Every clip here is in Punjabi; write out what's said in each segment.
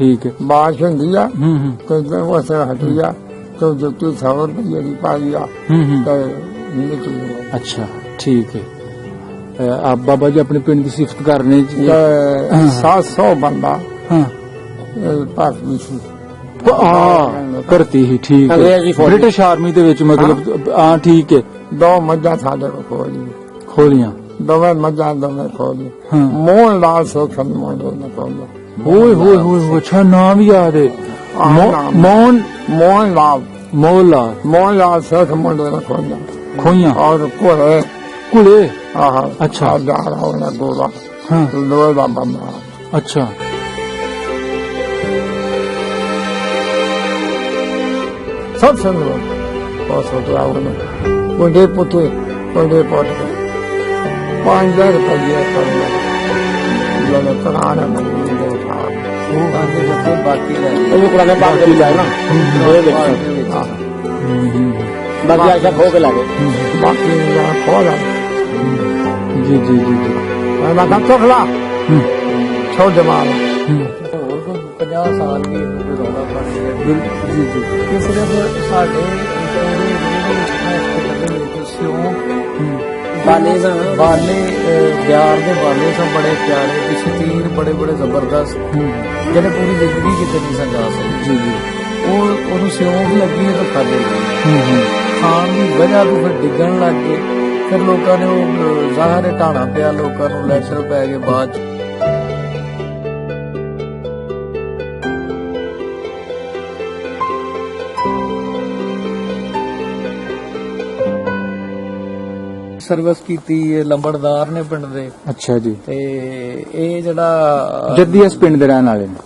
ठीक है बारिश होंगी आ तो उस हटी आ तो जुत्ती 100 रुपये की पाई आ तो निकली। अच्छा ठीक है। आप बाबा जी अपने पिंड की सिफत करने 700 बंदा भर्ती सी भर्ती ही ठीक है ब्रिटिश आर्मी दे विच मतलब हाँ ठीक है। 2 मज्जां साडे को खोली खोलियां 2 मज्जां 2 खोली मोहन लाल सोखन मुंडे ने खोली। ओए होए होए अच्छा नाम भी याद है मोहन लाल सोख मुंडे ने खोलिया खोइयां और कुले कुले अच्छा जा रहा उन्हें गोला लोहे का बंदा। अच्छा सब सुन लो बहुत सोचा उन्हें पुंडे पुटे पुंडे पोट के 5000 रुपये करना जब कराने मंदिर में उठा बाकी जाए ना बाकी ऐसा खो के लगे बाकी खो ला जी जी जी जी मैं तो खिला छोड़ जमा 50 साल की रौला पड़ी जी जी कि सिर्फ साढ़े बाले प्यार के बाले सब बड़े प्यारे पिछले तीर बड़े बड़े जबरदस्त जिन्हें पूरी जिंदगी कितने नहीं समझा सकते। जी जी वो सियोंक लगी है तो खाते खान की वजह तो फिर डिगन लग गए फिर लोगों ने ज़ाहिर ढाणा पिया लोगों को लैटर पै गए बाद सर्विस की लंबड़दार ने पिंड दे। अच्छा जी ते ये जड़ा जद्दी इस पिंड दे रहने वाले ने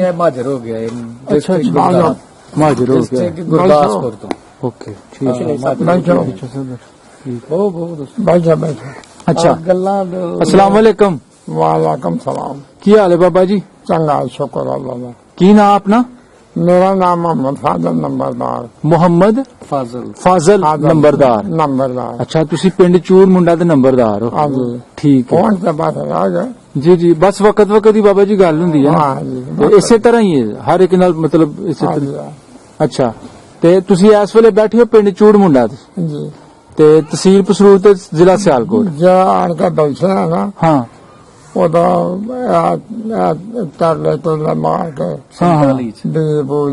ये माजर हो गया अच्छा माजर हो गया गुरदासपुर तो ओके ठीक है। अच्छा अस्सलाम वालेकुम। वालेकुम सलाम की हाल है बाबा जी? चंगा शुक्र अल्लाह का। की नाम अपना? मेरा नाम मोहम्मद फाजल नंबरदार। मोहम्मद फाजल नंबरदार। अच्छा तुसी पिंड चूर मुंडा दे नंबरदार हो? हाँ जी ठीक है। कौन सा बात है? जी जी बस वक्त ही बाबा जी गल हुंदी है ना इसे तरह ही है हर एक नाल मतलब इसे तरह। अच्छा ते तुसी इस वेले बैठे हो पिंड चूर मुंडा जी ते तहसील पसरूर ते जिला सियालकोट जा आन के बैठे है ना। हाँ तरले तुरले मार के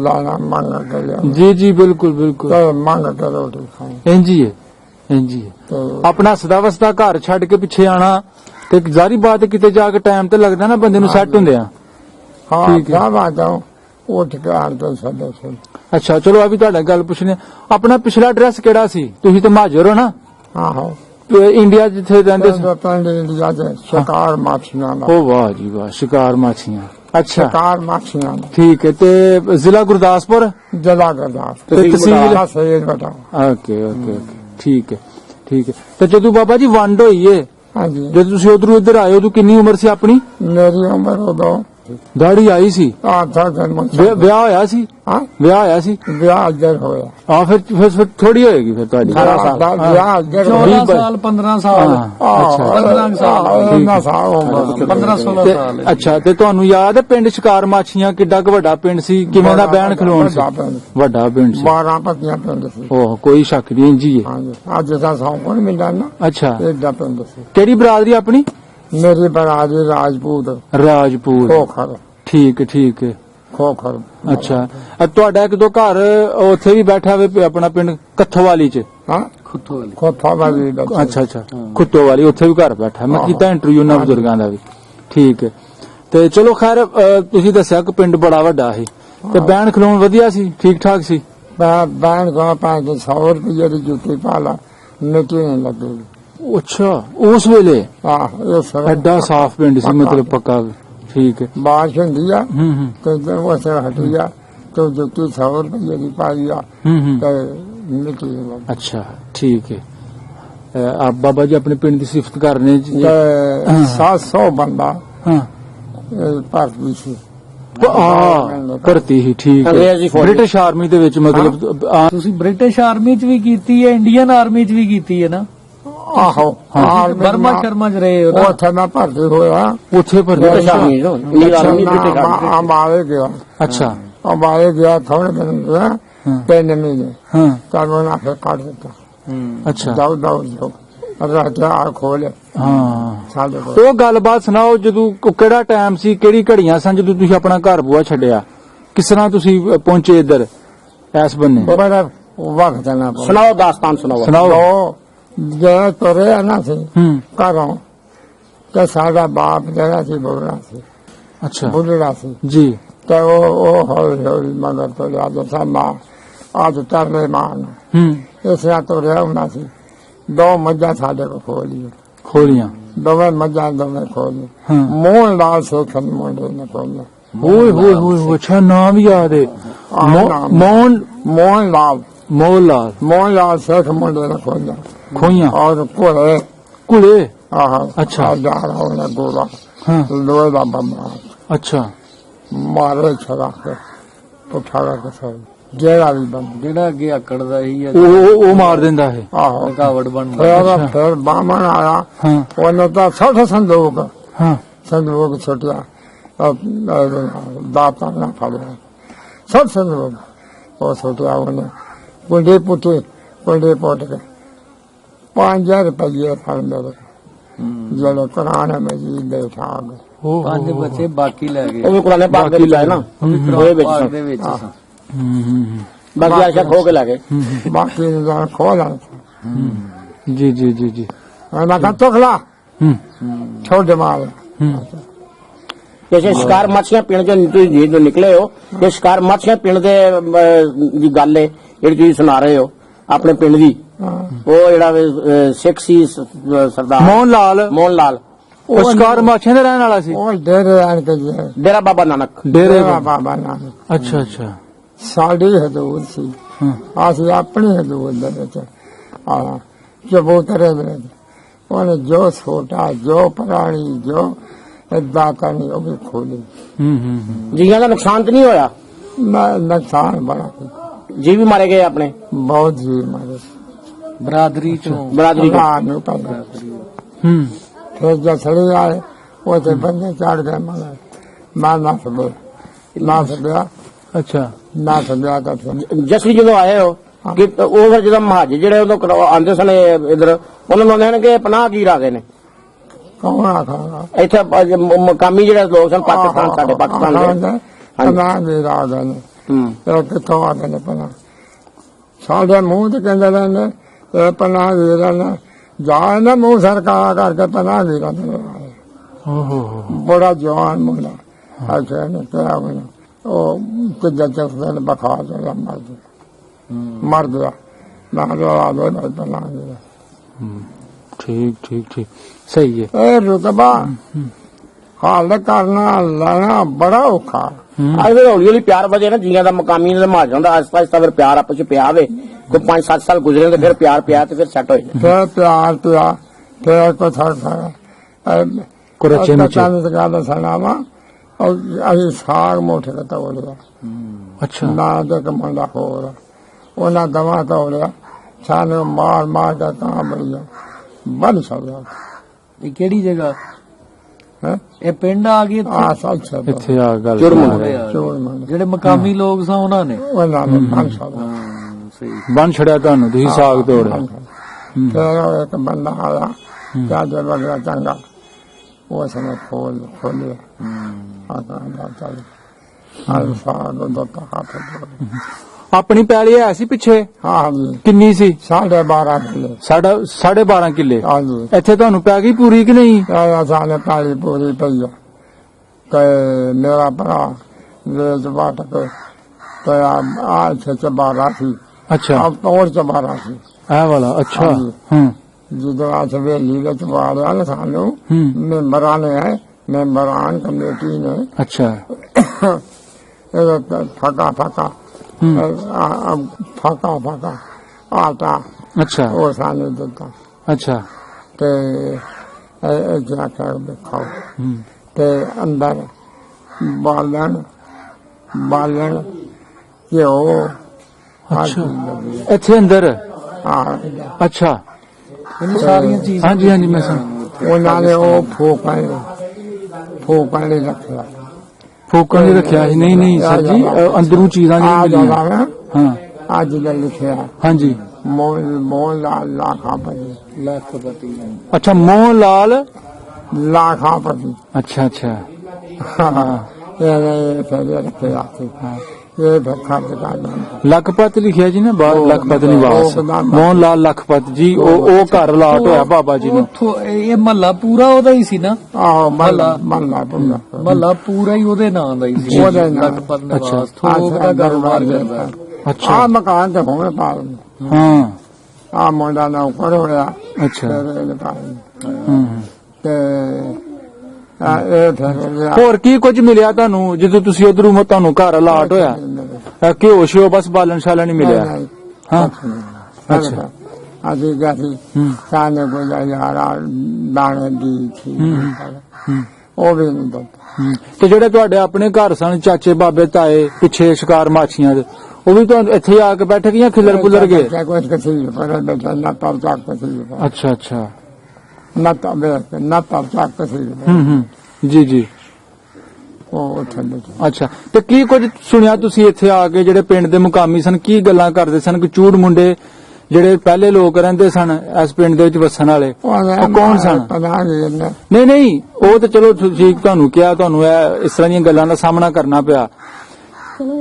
लाना मांग के जी जी बिल्कुल बिल्कुल मांग के रोटी खाई इंजी है अपना सदा वसदा घर छड़ के पिछे आना ते जारी बात किते जाके टाइम ते लगदा ना बंदे नु सेट हुंदे आ। हाँ क्या बात है उठ के आन तो सदस्य। अच्छा चलो अभी तुहाडे गल पुछने अपना पिछला एड्रेस केड़ा सी? तुसी ते महाजर हो ना? हाँ इंडिया जिथे रहंदे इंडिया शिकार माछियां। ओ वाह जी वाह शिकार माछियां। अच्छा शिकार माछियां ठीक है ते जिला गुरदासपुर तहसील बताओ। ओके ओके ओके ठीक है तो जदों बाबा जी वंड होई है हाँ जी जदों तुसी उधरों इधर आए उदों कितनी उम्र सी अपनी? मेरी उम्र उदों दाढ़ी आई सी ब्याह होया सी? ब्याह होया सी ब्याह अजर होया। हाँ फिर थोड़ी होएगी फिर तुहाडी 14 साल 15 साल 15 16 साल। अच्छा ते तुहानू याद है पिंड शिकार माछियां किड्डा क वड्डा पिंड सी किवें दा बैण खलोण सी? वड्डा पिंड सी 12 पतियां पिंड सी। ओह कोई शक नहीं इंजी है। अज दा सौ कोई मिलदा ना। अच्छा एडा पिंड सी। केड़ी बरादरी अपनी? मेरी बरादरी राजपूत खोखर। ठीक है खोखर। अच्छा तुहाडा एक दो घर उत्थे भी बैठा हुए अपना पिंड कत्थोवाली च? खोथोवाली। अच्छा खुत्तोवाली उत्थे भी घर बैठा मैं कीता इंटरव्यू ना बुजुर्गां दा भी। ठीक है ते चलो खैर तुसी दस्सिया कि पिंड बड़ा वड्डा सी ते बैण खलोण वधिया सी ठीक ठाक सी? बैण को 100 रुपये की जूती पाला मिट्टी नहीं लगेगी। अच्छा उस वेले एडा साफ पिंड सी मतलब पक्का। ठीक है बारिश होंगी आ तो उस हटी आ तो जुत्ती 100 रुपये की पाई आ मिट्टी। अच्छा ठीक है आप बाबा जी अपने पिंड की सिफत करने 700 बंदा भर्ती सी भर्ती ही ठीक है ब्रिटिश आर्मी दे विच मतलब तुसी ब्रिटिश आर्मी च भी कीती है इंडियन आर्मी च भी कीती है ना? ਆਹੋ ਹਾਂ ਬਰਮਾ ਸ਼ਰਮਾ ਚ ਰਹੇ ਹੋ ਨਾ? ਉੱਥੇ ਮੈਂ ਭਰਤੀ ਹੋਇਆ ਉੱਥੇ ਭਰਤੀ ਅੰਬਾਲੇ ਗਿਆ ਅੱਛਾ ਅੰਬਾਲੇ ਗਿਆ ਥੋੜੇ ਦਿਨ ਗਿਆ 3 ਮਹੀਨੇ ਹਾਂ ਤਾਂ ਉਹਨਾਂ ਫਿਰ ਕੱਢ ਦਿੱਤਾ ਅੱਛਾ ਜਾਓ ਰਾਜਾ ਖੋਲ ਹਾਂ ਸਾਡੇ ਕੋਲ ਉਹ ਗੱਲਬਾਤ ਸੁਣਾਓ ਜਦੋਂ ਕਿਹੜਾ ਟਾਈਮ ਸੀ ਕਿਹੜੀ ਘੜੀਆਂ ਸਨ ਜਦੋਂ ਤੁਸੀਂ ਆਪਣਾ ਘਰ ਬੂਆ ਛੱਡਿਆ ਕਿਸ ਤਰ੍ਹਾਂ ਤੁਸੀਂ ਪਹੁੰਚੇ ਇੱਧਰ ਇਸ ਬੰਨੇ ਬੜਾ ਵਕਤ ਨਾ ਸੁਣਾਓ ਦਾਸਤਾਨ ਸੁਣਾਓ ਜੇ ਤੁਰੇ ਨਾ ਸੀ ਹੂੰ ਘਰੋਂ ਤੇ ਸਾਡਾ ਬਾਪ ਜਿਹੜਾ ਸੀ ਬੁੱਢਾ ਸੀ ਅੱਛਾ ਬੁੱਢਾ ਸੀ ਜੀ ਤੇ ਉਹ ਹੌਲੀ ਹੌਲੀ ਮਗਰ ਤੋਂ ਅੱਜ ਸਾਮਾ ਅੱਜ ਤਰਲੇ ਮਾਨ ਹੂੰ ਇਸ ਤਰ੍ਹਾਂ ਤੁਰਿਆ ਹੁੰਦਾ ਸੀ 2 ਮੱਝਾਂ ਸਾਡੇ ਕੋਲ ਖੋਲੀਆਂ ਖੋਲੀਆਂ ਦੋਵੇਂ ਮੱਝਾਂ ਦੋਵੇਂ ਖੋਲੀਆਂ ਹਾਂ ਮੋਹਨ ਲਾਲ ਸੇਖਨ ਮੁੰਡੇ ਨੇ ਖੋਲੀਆਂ ਹੋਏ ਹੋਏ ਹੋਏ ਅੱਛਾ ਨਾਮ ਵੀ ਯਾਦ ਹੈ ਮੋਹਨ ਮੋਹਨ ਲਾਲ ਸੇਖ ਮੁੰਡੇ ਨੇ ਖੋਲੀਆਂ ਖੋਈਆਂ ਔਰ ਕੋਲੇ ਕੁਲੇ ਆਹ ਅੱਛਾ। ਜਾ ਰਹਾ ਉਹਨੇ ਗੋਲਾ ਹਾਂ ਲੋਹੇ ਦਾ ਬੰਮਾ ਅੱਛਾ ਮਾਰੇ ਛੜਾ ਕੇ ਉਠਾੜਾ ਕੇ ਸਰ ਜਿਹੜਾ ਵੀ ਬੰਦ ਜਿਹੜਾ ਅੱਗੇ ਆਕੜਦਾ ਹੀ ਆ ਉਹ ਮਾਰ ਦਿੰਦਾ ਹੈ ਆਹੋ ਰੁਕਾਵਟ ਬਣਦਾ। ਫਿਰ ਬਾਮਣ ਆਇਆ ਹਾਂ ਉਹਨੇ ਤਾਂ 60 ਸੰਦੂਕ ਹਾਂ ਛੁੱਟਿਆ ਦਾਤਾ ਨਾ ਫੜਿਆ 60 ਸੰਦੂਕ ਉਹ ਛੁੱਟਿਆ ਉਹਨੇ ਕੁੰਡੇ ਪੁੱਟ ਕੇ 5000 ਰੁਪਏ ਫੜ ਮੇਰੇ ਜਿਹੜੇ ਕੁਰਾਨ ਮਜੀਦ ਦੇ ਉਠਾ ਗਏ 5 ਬੱਚੇ ਬਾਕੀ ਲੈ ਗਏ ਉਹ ਵੀ ਕੁਰਾਨੇ ਪਾਕ ਦੇ ਵਿੱਚ ਹੈ ਨਾ ਉਹਦੇ ਵਿੱਚ ਪਾਕ ਸਨ। ਦੇ ਵਿੱਚ ਸਨ। ਬਾਕੀ ਆਸ਼ਾ ਖੋ ਕੇ ਲੈ ਗਏ ਬਾਕੀ ਦਾ ਖੋਲਾ ਜੀ ਜੀ ਜੀ ਜੀ ਮੈਂ ਕਹਾਂ ਤੋਖਲਾ ਹੂੰ ਛੋੜ ਮਾਰ जैसे शिकार मछलियां पीण जो निकले हो ये शिकार मछलियां पीण ਦੀ ਗੱਲ ਹੈ ਜਿਹੜੀ ਤੁਸੀਂ ਸੁਣਾ ਰਹੇ ਹੋ ਆਪਣੇ ਪਿੰਡ ਦੀ ਉਹ ਜਿਹੜਾ ਸਿੱਖ ਸੀ ਸਰਦਾਰ ਮੋਹਨ ਲਾਲ ਉਹ ਸ਼ਿਕਾਰ ਮਾਛੀਆਂ ਦੇ ਰਹਿਣ ਵਾਲਾ ਸੀ ਉਹ ਡੇਰੇ ਆਣ ਕੇ ਜੀ ਡੇਰਾ ਬਾਬਾ ਨਾਨਕ ਡੇਰੇ ਬਾਬਾ ਨਾਨਕ ਅੱਛਾ ਅੱਛਾ ਸਾਡੀ ਹਦੂਦ ਸੀ ਹਾਂ ਅਸੀਂ ਆਪਣੀ ਹਦੂਦ ਦੇ ਵਿੱਚ ਆ ਚਬੂਤਰੇ ਦੇ ਵਿੱਚ ਉਹਨੇ ਜੋ ਛੋਟਾ ਜੋ ਪੁਰਾਣੀ ਜੋ ਏਦਾਂ ਕਰਨੀ ਉਹ ਵੀ ਖੋਲੀ ਹੂੰ ਜੀਆਂ ਦਾ ਨੁਕਸਾਨ ਤਾਂ ਨਹੀਂ ਹੋਇਆ ਨੁਕਸਾਨ ਬੜਾ ਜੀ ਵੀ ਮਾਰੇ ਗਏ ਆਪਣੇ ਬਹੁਤ ਜੀ ਮਾਰੇ ਬਰਾਦਰੀ ਚੋਂ ਬਰਾਦਰੀ ਦੇ। ਨੂੰ ਪੈਂਦਾ ਹੂੰ ਫਿਰ ਜਸੜੀ ਆਏ ਉਹਦੇ ਬੰਦੇ ਚੜ ਗਏ ਮਗਰ ਮੈਂ ਨਾ ਸਕਿਆ ਅੱਛਾ ਤਾਂ ਫਿਰ ਜਸਰੀ ਜਦੋਂ ਆਏ ਹੋ ਕਿ ਉਹ ਫਿਰ ਜਦੋਂ ਮਹਾਜ ਜਿਹੜੇ ਉਦੋਂ ਆਂਦੇ ਸਨ ਇਧਰ ਉਹਨਾਂ ਨੂੰ ਕਹਿੰਦੇ ਕਿ ਪਨਾਹਗੀਰ ਆ ਗਏ ਨੇ ਕੌਣ ਆਖਾਂਗਾ ਇੱਥੇ ਮਕਾਮੀ ਜਿਹੜੇ ਲੋਕ ਸਨ ਪਾਕਿਸਤਾਨ ਸਾਡੇ ਪਾਕਿਸਤਾਨ ਦੇ ਪਨਾਹ ਦੇ ਰਾਜ ਨੇ ਹੂੰ ਇਹ ਕਿੱਥੋਂ ਆ ਗਏ ਨੇ ਪਨਾਹ ਸਾਡੇ ਮੂੰਹ ਤੇ ਕਹਿੰਦੇ ਰਹਿੰਦੇ ਇਹ ਪਨਾਹ ਦੇ ਰਹੇ ਜਾ ਨਾ ਮੂੰਹ ਸਰਕਾਰ ਕਰਕੇ ਪਨਾਹ ਦੇ ਰਹੇ ਓਹੋ ਬੜਾ ਜਵਾਨ ਮੁੰਡਾ ਅੱਛਾ ਨੇ ਕਿਹਾ ਮੈਨੂੰ ਉਹ ਕਿੱਦਾਂ ਚੱਲਦਾ ਬਖਾ ਜਾ ਮਰ ਗਿਆ ਨਾ ਆ ਗਏ ਨਾ ਪਨਾਹ ਦੇ ਠੀਕ ਸਹੀ ਹੈ ਇਹ ਰੁਤਬਾ ਹਾਲ ਕਰਨਾ ਲੈਣਾ ਬੜਾ ਔਖਾ ਅੱਜ ਫਿਰ ਹੌਲੀ ਹੌਲੀ ਪਿਆਰ ਵਧੇ ਨਾ ਜੀਆਂ ਦਾ ਮਕਾਮੀ ਦਾ ਮਾਜ ਹੁੰਦਾ ਆਸਤਾ ਫਿਰ ਪਿਆਰ ਆਪਸ ਚ ਪਿਆ ਵੇ ਕੋਈ 5-7 ਸਾਲ ਗੁਜ਼ਰੇ ਤੇ ਫਿਰ ਪਿਆਰ ਪਿਆ ਤੇ ਫਿਰ ਸੈੱਟ ਹੋਏ ਫਿਰ ਪਿਆਰ ਪਿਆ ਫਿਰ ਕੋ ਥਾ ਕੁਰਚੇ ਵਿੱਚ ਗੱਲ ਸੁਣਾਵਾ ਅਸੀਂ ਸਾਗ ਮੋਟੇ ਦਾ ਤੋੜਿਆ ਅੱਛਾ ਨਾ ਦੇ ਕਮੰਡਾ ਹੋਰ ਉਹਨਾਂ ਦਵਾ ਤੋੜਿਆ ਸਾਨੂੰ ਮਾਰ ਕੇ ਤਾਂ ਬੜੀਆ ਬਣ ਸਕਦਾ ਇਹ ਕਿਹੜੀ ਜਗ੍ਹਾ ਹੈ ਇਹ ਪਿੰਡ ਆ ਗਈ ਇੱਥੇ? ਆ ਸੱਚ ਇੱਥੇ ਆ ਗੱਲ ਚੋਰ ਮੰਨ ਜਿਹੜੇ ਮਕਾਮੀ ਲੋਕ ਸਨ ਉਹਨਾਂ ਨੇ ਉਹਨਾਂ ਨੇ ਬਣ ਸਕਦਾ ਸਹੀ ਬਣ ਛੜਿਆ ਤੁਹਾਨੂੰ ਤੁਸੀਂ ਸਾਗ ਤੋੜਿਆ ਫਿਰ ਇੱਕ ਬੰਦਾ ਆਇਆ ਕਿਆ ਦੇ ਬਗੜਾ ਚੰਗਾ ਉਸ ਨੇ ਖੋਲਿਆ ਆਹ ਚੱਲ ਆਹ ਸਾਗ ਦਾ ਹੱਥ ਜੋੜ ਆਪਣੀ ਪੈਲੀ ਹੈ ਸੀ ਪਿੱਛੇ ਹਾਂ ਜੀ ਕਿੰਨੀ ਸੀ 12.5 ਕਿੱਲੇ ਸਾਡਾ 12.5 ਕਿੱਲੇ ਹਾਂ ਜੀ ਇੱਥੇ ਤੁਹਾਨੂੰ ਪੈ ਗਈ ਪੂਰੀ ਕਿ ਨਹੀਂ ਆਇਆ ਸਾਲੇ ਪਾਲੀ ਪੂਰੀ ਪਈ ਤੇ ਮੇਰਾ ਭਰਾ ਵੇਚ ਵਾਟ ਕੇ ਤੇ ਆ ਇੱਥੇ 12 ਸੀ ਅੱਛਾ ਆ ਤੋੜ 12 ਸੀ ਇਹ ਵਾਲਾ ਅੱਛਾ ਹਾਂਜੀ। ਹੂੰ ਜਦੋਂ ਆ ਸਵੇਲੀ ਵਿੱਚ ਵਾੜਿਆ ਨਾ ਸਾਨੂੰ ਹੂੰ ਮੈਂਬਰਾਂ ਨੇ ਮੈਂਬਰਾਂ ਕਮੇਟੀ ਨੇ ਅੱਛਾ ਇਹ ਫਟਾ ਆਟਾ ਅੱਛਾ ਉਹ ਸਾਨੂੰ ਦਿੱਤਾ ਅੱਛਾ ਤੇ ਇਹ ਜਾ ਕੇ ਖਾਓ ਹੂੰ ਤੇ ਅੰਦਰ ਬਾਲਣ ਘਿਓ ਅੱਛਾ ਇੱਥੇ ਅੰਦਰ ਹਾਂ ਅੱਛਾ ਇਹਨੂੰ ਸਾਰੀਆਂ ਚੀਜ਼ਾਂ ਹਾਂਜੀ ਹਾਂਜੀ ਮੈਂ ਸੁਣ ਉਹਨਾਂ ਨੇ ਉਹ ਫੋਕਾਂ ਨੇ ਰੱਖਿਆ ਫੋਕਣ ਲਈ ਰੱਖਿਆ ਸੀ। ਨਹੀਂ ਨਹੀਂ ਸਰ ਜੀ ਅੰਦਰੋਂ ਚੀਜ਼ਾਂ ਆ ਨਹੀਂ ਮਿਲੀਆਂ। ਜਾਵਾ ਹਾਂ ਅੱਜ ਦਾ ਲਿਖਿਆ ਹਾਂਜੀ ਮੋਹਨ ਲਾਲ ਲਾਖਾਪਤੀ ਲੱਖਪਤੀ ਅੱਛਾ ਮੋਹਨ ਲਾਲ ਲਾਖਾਪਤੀ ਅੱਛਾ ਅੱਛਾ ਇਹ ਫਿਰ ਰੱਖਿਆ ਸੀ ਇਹ ਭੱਖਾ ਬਤਾ ਲਖਪਤ ਲਿਖਿਆ ਜੀ ਨਾ ਬਾਹਰ ਲਖਪਤ ਨਿਵਾਸ ਮੋਹਨ ਲਾਲ ਲਖਪਤ ਜੀ ਉਹ ਘਰ ਲਾਟ ਹੋਇਆ ਬਾਬਾ ਜੀ ਨੂੰ। ਉੱਥੋਂ ਇਹ ਮਹੱਲਾ ਪੂਰਾ ਉਹਦਾ ਹੀ ਸੀ ਨਾ, ਆਹੋ ਮੱਲਾ ਪੂਰਾ ਮਹੱਲਾ ਪੂਰਾ ਹੀ ਉਹਦੇ ਨਾਂ ਦਾ ਹੀ ਸੀ, ਉਹਦੇ ਨਾਂ। ਲਖਪਤ ਨਿਵਾਸ। ਥੋਕ ਦਾ ਕਾਰੋਬਾਰ ਕਰਦਾ। ਅੱਛਾ ਆ ਮਕਾਨ ਤੇ ਹੋਵੇ ਪਾਲ ਹਾਂ ਆ ਮੁੰਡਾ ਨਾ ਉੱਪਰ ਹੋਇਆ ਅੱਛਾ ਫਿਰ ਇਹਦੇ ਪਾਲ ਹੂੰ। ਤੇ ਇਹ ਫਿਰ ਹੋਰ ਕੀ ਕੁਝ ਮਿਲਿਆ ਤੁਹਾਨੂੰ ਜਦੋਂ ਤੁਸੀਂ ਉਧਰੋਂ ਤੁਹਾਨੂੰ ਘਰ ਅਲਾਟ ਹੋਇਆ? ਘਿਓ ਸ਼ਿਓ ਬਸ ਬਾਲਣ ਸ਼ਾਲਣ ਨਹੀਂ ਮਿਲਿਆ? ਹਾਂ ਅੱਛਾ ਅਸੀਂ ਗਏ ਹੂੰ ਸਾਨੇ ਕੋਈ ਯਾਰਾ ਦਾਣੇ ਦੀ ਸੀ ਉਹ ਵੀ ਨਹੀਂ ਦਿੱਤਾ। ਹੂੰ। ਤੇ ਜਿਹੜੇ ਤੁਹਾਡੇ ਆਪਣੇ ਘਰ ਸਨ ਚਾਚੇ ਬਾਬੇ ਤਾਏ ਪਿੱਛੇ ਸ਼ਿਕਾਰ ਮਾਛੀਆਂ ਦੇ ਉਹ ਵੀ ਤੁਹਾਨੂੰ ਇੱਥੇ ਆ ਕੇ ਬੈਠ ਗਏ ਜਾਂ ਖਿਲਰ ਪੁਲਰ ਗਏ? ਕੁਝ ਕਿਸੇ ਪਰ ਬੈਠਾ ਨਾ ਤਬ ਤੱਕ ਕਿਸੇ ਅੱਛਾ ਅੱਛਾ ਨਾ ਤਬ ਤੱਕ ਕਿਸੇ ਹੂੰ ਜੀ ਜੀ ਉਹ ਥੱਲੇ ਅੱਛਾ। ਤੇ ਕੀ ਕੁਝ ਸੁਣਿਆ ਤੁਸੀਂ ਇੱਥੇ ਆ ਕੇ ਜਿਹੜੇ ਪਿੰਡ ਦੇ ਮੁਕਾਮੀ ਸਨ ਕੀ ਗੱਲਾਂ ਕਰਦੇ ਸਨ ਕਿ ਚੂੜ ਮੁੰਡੇ ਜਿਹੜੇ ਪਹਿਲੇ ਲੋਕ ਰਹਿੰਦੇ ਸਨ ਇਸ ਪਿੰਡ ਦੇ ਵਿੱਚ ਵਸਣ ਵਾਲੇ ਉਹ ਕੌਣ ਸਨ? ਪਤਾ ਨਹੀਂ ਨਹੀਂ ਨਹੀਂ ਉਹ ਤਾਂ ਚਲੋ ਠੀਕ ਤੁਹਾਨੂੰ ਕਿਹਾ ਤੁਹਾਨੂੰ ਇਹ ਇਸ ਤਰ੍ਹਾਂ ਦੀਆਂ ਗੱਲਾਂ ਦਾ ਸਾਹਮਣਾ ਕਰਨਾ ਪਿਆ।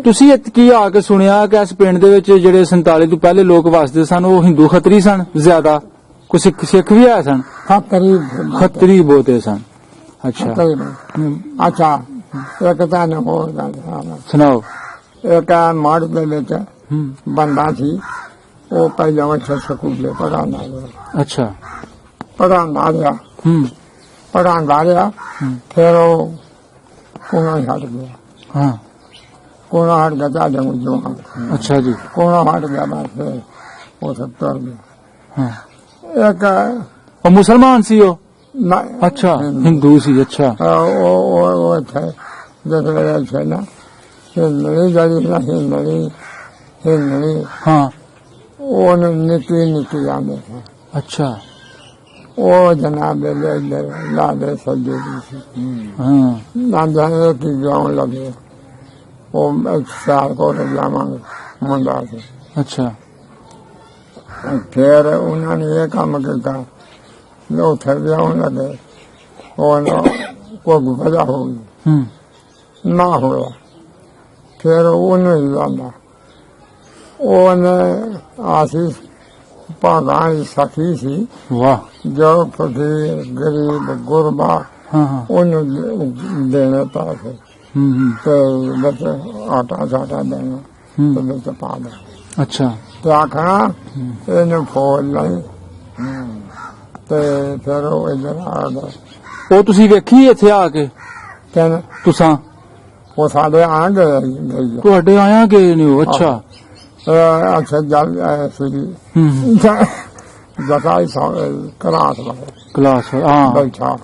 ਤੁਸੀਂ ਕੀ ਆ ਕੇ ਸੁਣਿਆ ਕਿ ਇਸ ਪਿੰਡ ਦੇ ਵਿੱਚ ਜਿਹੜੇ 47 ਤੋਂ ਪਹਿਲੇ ਲੋਕ ਵਸਦੇ ਸਨ ਉਹ ਹਿੰਦੂ ਖੱਤਰੀ ਸਨ ਜ਼ਿਆਦਾ, ਕੁਝ ਸਿੱਖ ਵੀ ਆਏ ਸਨ? ਖੱਤਰੀ ਬਹੁਤੇ ਸਨ। ਅੱਛਾ ਅੱਛਾ ਇੱਕ ਤਾਂ ਨੇ ਹੋਰ ਗੱਲ ਸੁਣਾਓ। ਇੱਕ ਮਾੜ ਦੇ ਵਿੱਚ ਬੰਦਾ ਸੀ ਉਹ ਪਹਿਲਾਂ ਉੱਥੇ ਸਕੂਲੇ ਪੜਾਉਂਦਾ ਅੱਛਾ ਰਿਹਾ ਹੂੰ ਪੜਾਉਂਦਾ ਰਿਹਾ ਫਿਰ ਉਹ ਕੋਣਾ ਹਟ ਗਿਆ। ਹਾਂ ਕੋਣਾ ਹਟ ਗਿਆ ਤਾਂ ਜਮ ਜੋ ਅੱਛਾ ਜੀ ਕੋਣਾ ਹਟ ਗਿਆ ਬਾਅਦ ਫਿਰ ਉਹ ਸਭ ਤੁਰ ਗਿਆ। ਹਾਂ ਇੱਕ ਉਹ ਮੁਸਲਮਾਨ ਸੀ ਉਹ? ਨਾ ਅੱਛਾ ਹਿੰਦੂ ਸੀ। ਅੱਛਾ ਉਹ ਇੱਥੇ ਜਿਸ ਵੇਲੇ ਸੀ ਨਾ ਹਿੰਦਣੀ ਜਿਹੜੀ ਨਾ ਹਿੰਦਣੀ ਹਾਂ ਉਹ ਨਿੱਕੀ ਆਉਂਦੇ ਸੀ। ਅੱਛਾ ਉਹ ਜਨਾਬ ਦੇ ਲਾਦੇ ਸੱਜੇ ਸੀ ਹਾਂ ਨਾ ਜਾਣੇ ਕਿ ਜਾਉਣ ਲੱਗੇ ਉਹ ਇੱਕ ਸਾਲ ਕੋਲ ਜਾਵਾਂਗੇ ਮੁੰਡਾ ਸੀ। ਅੱਛਾ ਫਿਰ ਉਹਨਾਂ ਨੇ ਇਹ ਕੰਮ ਕੀਤਾ ਉੱਥੇ ਵਿਆਹਣ ਲੱਗੇ ਉਹ ਕੋਈ ਵਜ੍ਹਾ ਹੋ ਗਈ ਹੂੰ ਨਾ ਹੋਇਆ ਫਿਰ ਉਹਨੂੰ ਹੀ ਲਾਂਦਾ ਉਹਨੇ ਆਸੀਸ ਭਾਗਾਂ ਦੀ ਸਖੀ ਸੀ ਵਾਹ ਜੋ ਫਕੀਰ ਗਰੀਬ ਗੁਰਬਾ ਹਾਂ ਹਾਂ ਉਹਨੂੰ ਦੇਣੇ ਪੈਸੇ ਹੂੰ ਤੇ ਵਿੱਚ ਆਟਾ ਸਾਟਾ ਦੇਣਾ ਤੇ ਵਿੱਚ ਪਾ ਦੇਣਾ ਅੱਛਾ ਤੇ ਆਖਣਾ ਇਹਨੂੰ ਫੋਲ ਨਹੀਂ ਤੇ ਫਿਰ ਉਹ ਇੱਧਰ ਆ ਗਿਆ। ਉਹ ਤੁਸੀਂ ਵੇਖੀ ਇੱਥੇ ਆ ਕੇ? ਕਹਿੰਦੇ ਤੁਸਾਂ ਉਹ ਸਾਡੇ ਆ ਗਏ ਤੁਹਾਡੇ ਆਇਆ ਗਏ ਨੇ ਉਹ? ਅੱਛਾ ਅੱਛਾ ਜਲ ਸੀ ਹੂੰ ਜਤਾਈ ਕਲਾਸ ਹਾਂ ਬੈਠਾ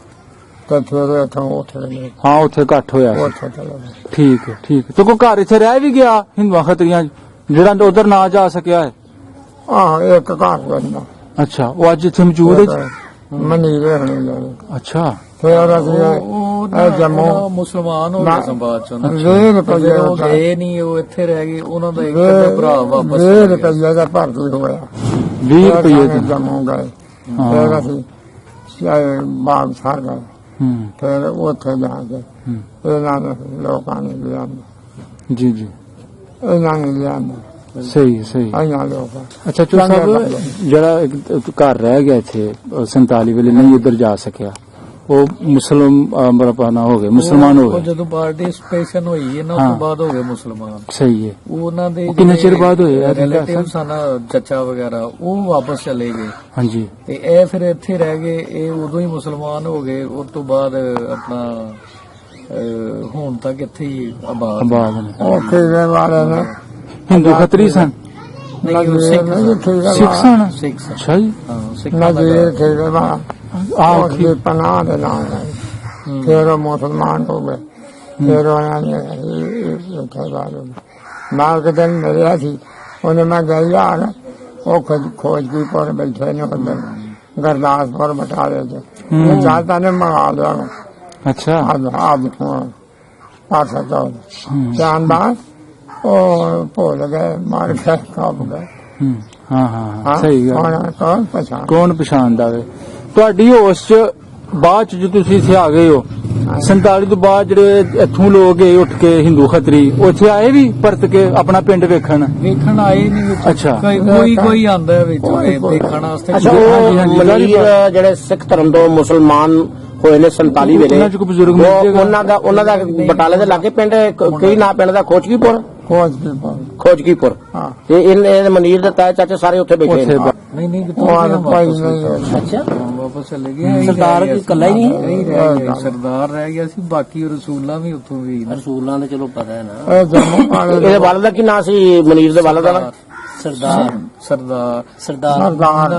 ਤੇ ਫਿਰ ਇੱਥੋਂ ਉੱਥੇ ਗਏ ਹਾਂ ਉੱਥੇ ਇਕੱਠ ਹੋਇਆ ਸੀ। ਉੱਥੇ ਚਲੇ ਗਏ। ਠੀਕ ਹੈ ਠੀਕ ਹੈ। ਤੇ ਕੋਈ ਘਰ ਇੱਥੇ ਰਹਿ ਵੀ ਗਿਆ ਹਿੰਦੂਆਂ ਖੱਤਰੀਆਂ ਜਿਹੜਾ ਉਧਰ ਨਾ ਜਾ ਸਕਿਆ ਹੈ? ਆਹ ਇੱਕ ਘਰ ਬੰਦਾ ਅੱਛਾ ਉਹ ਅੱਜ ਇੱਥੇ ਮੌਜੂਦ ਹੈ? ਮਨੀਰੇ ਹੋਣੇ ਜਾਣੇ ਅੱਛਾ ਫਿਰ ਅਸੀਂ ਇਹ ਜੰਮੂ ਮੁਸਲਮਾਨ ਹੋ ਗਏ ਸੰਬਾਦ ਚੋਂ ਨਾ। 20 ਰੁਪਏ ਉਹ ਗਏ ਨਹੀਂ, ਉਹ ਇੱਥੇ ਰਹਿ ਗਏ। ਉਹਨਾਂ ਦਾ ਇੱਕ ਭਰਾ ਵਾਪਸ 20 ਰੁਪਏ ਦਾ ਭਰਤੀ ਹੋਇਆ 20 ਰੁਪਏ ਦੇ ਜੰਮੂ ਗਏ ਹਾਂ। ਫਿਰ ਅਸੀਂ ਬਾਗ ਸਾਰ ਗਏ ਹੂੰ ਫਿਰ ਉੱਥੇ ਜਾ ਕੇ ਇਹਨਾਂ ਨੇ ਲੋਕਾਂ ਨੇ ਲਿਆਂਦਾ ਜੀ ਜੀ ਇਹਨਾਂ ਨੇ ਲਿਆਂਦਾ ਸਹੀ ਸਹੀ। ਇਹਨਾਂ ਲੋਕਾਂ ਅੱਛਾ ਚੋ ਸਾਹਿਬ ਜਿਹੜਾ ਇੱਕ ਘਰ ਰਹਿ ਗਿਆ ਇੱਥੇ 47 ਵੇਲੇ ਨਹੀਂ ਉੱਧਰ ਜਾ ਸਕਿਆ ਉਹ ਮੁਸਲਮਾਨ ਹੋ ਗਏ ਮੁਸਲਮਾਨ ਹੋ ਉਹ ਗਏ? ਜਦੋਂ ਪਾਰਟੀਸਪੇਸ਼ਨ ਹੋਈ ਇਹਨਾਂ ਉਸ ਤੋਂ ਬਾਅਦ ਹੋ ਗਏ ਮੁਸਲਮਾਨ। ਸਹੀ ਹੈ। ਉਹਨਾਂ ਦੇ ਕਿੰਨੇ ਚਿਰ ਬਾਅਦ ਹੋਏ ਆ? ਰਿਲੇਟਿਵ ਸਨ ਚਾਚਾ ਵਗੈਰਾ ਉਹ ਵਾਪਸ ਚਲੇ ਗਏ ਹਾਂਜੀ ਤੇ ਇਹ ਫਿਰ ਇੱਥੇ ਰਹਿ ਗਏ। ਇਹ ਉਦੋਂ ਹੀ ਮੁਸਲਮਾਨ ਹੋ ਗਏ। ਉਸ ਤੋਂ ਬਾਅਦ ਆਪਣਾ ਹੁਣ ਤੱਕ ਇੱਥੇ ਹੀ ਆਬਾਦ ਨੇ। ਉਹ ਖੇੜੇ ਵਾਲੇ ਨੇ ਹਿੰਦੂ ਖੱਤਰੀ ਸਨ? ਨਹੀਂ ਉਹ ਸਿੱਖ ਸਨ? ਸਿੱਖ ਸਨ। ਅੱਛਾ ਜੀ ਹਾਂ ਸਿੱਖਾਂ ਦਾ ਨਜ਼ੀਰ ਖੇੜੇ ਵਾਲਾ ਆਹ ਉਹਦੀ ਪਨਾਹ ਦੇ ਨਾਲ ਫਿਰ ਉਹ ਮੁਸਲਮਾਨ ਹੋ ਗਏ। ਫਿਰ ਉਹਨਾਂ ਨੇ ਮੈਂ ਇੱਕ ਦਿਨ ਮਿਲਿਆ ਸੀ ਉਹਨੇ ਮੈਂ ਗਿਆ ਉਹ ਖੋਜ ਕੀ ਪਰ ਬੈਠੇ ਨੇ ਉੱਧਰ गुरदासपुर बटाले थे चाहता ने मंगा लिया अच्छा अब पास शानदार और भूल गए मार गए कब गए ਹਾਂ ਹਾਂ ਸਹੀ ਗੱਲ कौन पहचान ਕੌਣ ਪਛਾਣਦਾ ਵੇ ਤੁਹਾਡੀ ਹੋਸ਼ ਚ ਬਾਅਦ ਚ ਜੋ ਤੁਸੀਂ ਇੱਥੇ ਆ ਗਏ ਹੋ 47 ਤੋਂ ਬਾਅਦ ਜਿਹੜੇ ਇੱਥੋਂ ਲੋਕ ਗਏ ਉੱਠ ਕੇ ਹਿੰਦੂ ਖੱਤਰੀ ਉੱਥੇ ਆਏ ਵੀ ਪਰਤ ਕੇ ਆਪਣਾ ਪਿੰਡ ਵੇਖਣ ਆਏ ਨਹੀਂ ਵਿੱਚ ਅੱਛਾ। ਕੋਈ ਆਂਦਾ ਵਿੱਚ ਦੇਖਣ ਵਾਸਤੇ। ਅੱਛਾ ਉਹ ਮਨੀਰ ਜਿਹੜੇ ਸਿੱਖ ਧਰਮ ਤੋਂ ਮੁਸਲਮਾਨ ਹੋਏ ਨੇ 47 ਵੇਲੇ ਉਹਨਾਂ ਚ ਕੋਈ ਬਜ਼ੁਰਗ ਮਿਲ ਜਾਏਗਾ? ਉਹਨਾਂ ਦਾ ਬਟਾਲੇ ਦੇ ਲਾਗੇ ਪਿੰਡ ਕਈ ਨਾ ਪਿੰਡ ਦਾ ਖੋਜਕੀਪੁਰ ਖੋਜਕੀਪੁਰ हाँ ਤੇ ਇਹ ਮਨੀਰ ਦੇ ਤਾਏ ਚਾਚੇ ਸਾਰੇ ਉੱਥੇ ਬੈਠੇ ਉੱਥੇ ਨੇ ਨਹੀਂ ਅੱਛਾ ਵਾਪਸ ਚਲੇ ਗਏ। ਸਰਦਾਰ ਇਕੱਲਾ ਹੀ ਨਹੀਂ ਸਰਦਾਰ ਰਹਿ ਗਿਆ ਸੀ, ਬਾਕੀ ਰਸੂਲਾਂ ਵੀ ਉੱਥੋਂ ਵੀ ਰਸੂਲਾਂ ਦਾ ਚਲੋ ਪਤਾ ਹੈ ਨਾ। जम्मू वाले ਇਹਦੇ ਵਾਲਦ ਦਾ ਕੀ ਨਾਂ ਸੀ ਮਨੀਰ ਦੇ ਵਾਲਦ ਦਾ? सरदार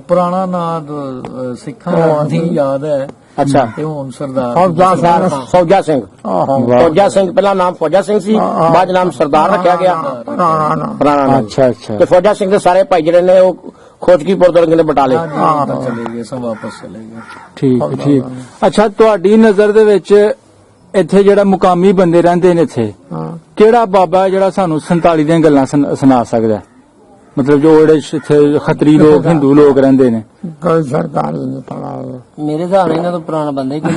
ਪੁਰਾਣਾ ਨਾਂ ਸਿੱਖਾਂ ਦਾ ਨਹੀਂ ਯਾਦ ਹੈ ਅੱਛਾ ਤੇ ਹੁਣ ਸਰਦਾਰ ਫੌਜਾ ਸਿੰਘ ਫੌਜਾ ਸਿੰਘ ਪਹਿਲਾ ਨਾਮ ਫੌਜਾ ਸਿੰਘ ਸੀ, ਬਾਅਦ ਨਾਮ ਸਰਦਾਰ ਰੱਖਿਆ ਗਿਆ ਪੁਰਾਣਾ ਨਾਮ। ਅੱਛਾ ਅੱਛਾ ਤੇ ਫੌਜਾ ਸਿੰਘ ਦੇ ਸਾਰੇ ਭਾਈ ਜਿਹੜੇ ਨੇ ਉਹ ਖੋਜਕੀਪੁਰ ਤੋਂ ਨੇ ਬਟਾਲੇ। ਚਲੇ ਗਏ, ਸਭ ਵਾਪਸ ਚਲੇ ਗਏ। ਠੀਕ ਠੀਕ। ਅੱਛਾ ਤੁਹਾਡੀ ਨਜ਼ਰ ਦੇ ਵਿੱਚ ਇੱਥੇ ਜਿਹੜਾ ਮੁਕਾਮੀ ਬੰਦੇ ਰਹਿੰਦੇ ਨੇ ਇੱਥੇ ਕਿਹੜਾ ਬਾਬਾ ਜਿਹੜਾ ਸਾਨੂੰ 47 ਦੀਆਂ ਗੱਲਾਂ ਸੁਣਾ ਸਕਦਾ ਹੈ? ਮਤਲਬ ਜੋ ਜਿਹੜੇ ਇੱਥੇ ਖੱਤਰੀ ਲੋਕ ਹਿੰਦੂ ਲੋਕ ਰਹਿੰਦੇ ਨੇ। कोई सरकार ही नहीं पढ़ा ਮੇਰੇ ਹਿਸਾਬ ਨਾਲ ਇਹਨਾਂ ਤੋਂ ਪੁਰਾਣਾ ਬੰਦਾ ਹੀ ਕੋਈ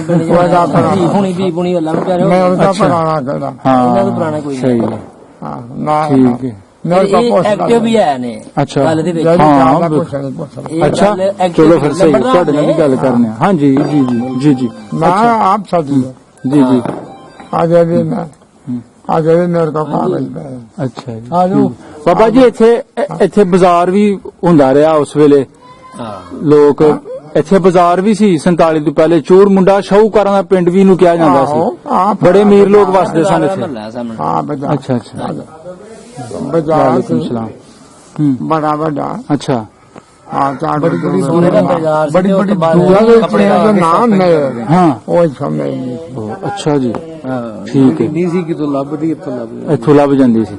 हुनी ਵੀ ਪੁਣੀ ਅੱਲਾ ਵਿਚਾਰੇ मैं उनका पढ़ाना करा ਹਾਂ ਪੁਰਾਣਾ ਕੋਈ ਸਹੀ ਹੈ हाँ ना ਠੀਕ ਹੈ मेरे को पूछ ਐਕਟਿਵ ਵੀ ਹੈ ਨੇ ਅੱਛਾ ਗੱਲ ਦੇ ਵਿੱਚ। ਹਾਂ कुछ नहीं पूछ ਅੱਛਾ ਚਲੋ ਫਿਰ ਸਹੀ ਤੁਹਾਡੇ ਨਾਲ ਵੀ ਗੱਲ ਕਰਨੇ ਆ। ਹਾਂਜੀ ਜੀ ਜੀ ਜੀ ਜੀ मैं आप सदी ਜੀ ਜੀ आज भी मैं आज भी मेरे को कागज पे ਅੱਛਾ ਜੀ ਬਾਬਾ ਜੀ ਇੱਥੇ ਬਾਜ਼ਾਰ ਵੀ ਹੁੰਦਾ ਰਿਹਾ ਉਸ ਵੇਲੇ ਲੋਕ ਇੱਥੇ ਬਾਜ਼ਾਰ ਵੀ ਸੀ 47 ਤੋਂ ਪਹਿਲੇ ਚੂਰ ਮੁੰਡਾ ਸ਼ਾਹੂਕਾਰਾਂ ਦਾ ਪਿੰਡ ਵੀ ਨੂੰ ਕਿਹਾ ਜਾਂਦਾ ਸੀ ਬੜੇ ਅਮੀਰ ਲੋਕ ਵਸਦੇ ਸਨ ਇੱਥੇ हाँ बाजार ਅੱਛਾ ਅੱਛਾ बाजार ਵਾਲੇਕੁਮ ਸਲਾਮ बड़ा बड़ा ਅੱਛਾ हाँ चार बड़ी ਸੋਨੇ ਦਾ ਬਾਜ਼ਾਰ बड़ी बड़ी कपड़े का नाम नहीं ਹਾਂ वो समझ नहीं ਉਹ ਅੱਛਾ ਜੀ ਠੀਕ ਹੈ ਨਹੀਂ ਸੀ ਕਿਤੋਂ ਲੱਭਦੀ ਇੱਥੋਂ ਲੱਭਦੀ। ਇੱਥੋਂ ਲੱਭ ਜਾਂਦੀ ਸੀ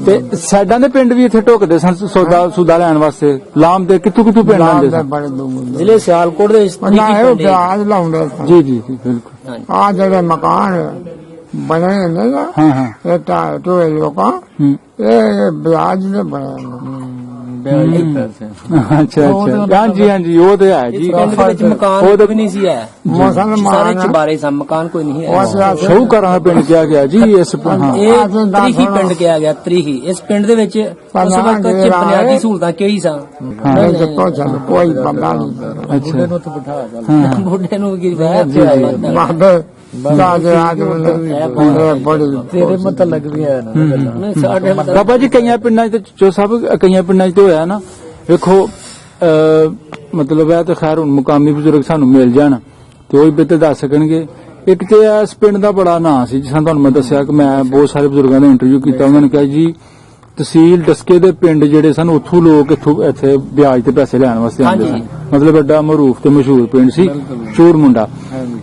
ਤੇ ਸਾਡਾਂ ਦੇ ਪਿੰਡ ਵੀ ਇੱਥੇ ਢੁਕਦੇ ਸਨ ਸੌਦਾ ਲੈਣ ਵਾਸਤੇ ਲਾਮ ਦੇ ਕਿੱਥੋਂ ਪਿੰਡ ਆਉਂਦੇ ਸਨ। बड़े दूर ਜ਼ਿਲ੍ਹੇ ਸਿਆਲਕੋਟ ਦੇ ना है वो प्याज लाऊंगे ਜੀ ਜੀ ਜੀ ਬਿਲਕੁਲ आ जड़े मकान बने नहीं ना ਹਾਂ ਹਾਂ ये तो लोग ਹੂੰ ये ब्याज ने बने ਵਿਆਹ ਦੇ ਪੈਸੇ ਅੱਛਾ ਅੱਛਾ ਹਾਂਜੀ ਹਾਂਜੀ ਉਹ ਤੇ ਹੈ ਜੀ ਪਿੰਡ ਦੇ ਵਿੱਚ ਮਕਾਨ ਉਹ ਤਾਂ ਵੀ ਨਹੀਂ ਸੀ ਹੈ, ਸਾਰੇ मुसलमान ਚੁਬਾਰੇ ਸਨ, ਮਕਾਨ ਕੋਈ ਨਹੀਂ ਹੈ। ਸ਼ਾਹੂਕਾਰਾਂ ਦਾ ਪਿੰਡ ਕਿਹਾ ਗਿਆ ਜੀ ਇਸ ਹਾਂ ਇਹ ਤਰੀਹੀ ਪਿੰਡ ਕਿਹਾ ਗਿਆ, ਤਰੀਹੀ। ਇਸ ਪਿੰਡ ਦੇ ਵਿੱਚ ਉਸ ਵਕਤ ਚ ਬੁਨਿਆਦੀ ਸਹੂਲਤਾਂ ਕਿਹੜੀ ਸਨ? कोई बंदा नहीं ਅੱਛਾ ਨੂੰ ਤਾਂ ਬਿਠਾ ਗੱਲ ਹਾਂ ਬੁੱਢੇ ਨੂੰ ਕੀ ਰਹਿ बड़ी ਤੇਰੇ ਮਤ ਲੱਗਦੀਆਂ ਨੇ ਗੱਲਾਂ। ਸਾਡੇ ਮਤਲਬ ਬਾਬਾ ਜੀ ਕਈਆਂ ਪਿੰਡਾਂ 'ਚ ਜੋ ਸਭ ਕਈਆਂ ਪਿੰਡਾਂ 'ਚ ਤੇ ਹੋਇਆ ਨਾ ਵੇਖੋ ਮਤਲਬ ਇਹ ਤਾਂ ਖੈਰ ਹੁਣ ਮੁਕਾਮੀ ਬਜ਼ੁਰਗ ਸਾਨੂੰ ਮਿਲ ਜਾਣ ਤੇ ਉਹ ਹੀ ਬਿਹਤਰ ਦੱਸ ਸਕਣਗੇ। ਇੱਕ ਤੇ ਇਸ ਪਿੰਡ ਦਾ ਬੜਾ ਨਾਂ ਸੀ, ਜਿਸ ਤਰ੍ਹਾਂ ਤੁਹਾਨੂੰ ਮੈਂ ਦੱਸਿਆ ਕਿ ਮੈਂ ਬਹੁਤ ਸਾਰੇ ਬਜ਼ੁਰਗਾਂ ਦਾ ਇੰਟਰਵਿਊ ਕੀਤਾ। ਉਹਨਾਂ ਨੇ ਕਿਹਾ ਜੀ ਤਹਿਸੀਲ ਡਸਕੇ ਦੇ ਪਿੰਡ ਜਿਹੜੇ ਸਨ ਉੱਥੋਂ ਲੋਕ ਇੱਥੇ ਵਿਆਜ ਤੇ ਪੈਸੇ ਲੈਣ ਵਾਸਤੇ ਆਉਂਦੇ ਸਨ। ਮਤਲਬ ਵੱਡਾ ਮਰੂਫ ਤੇ ਮਸ਼ਹੂਰ ਪਿੰਡ ਸੀ ਚੂਰ ਮੁੰਡਾ।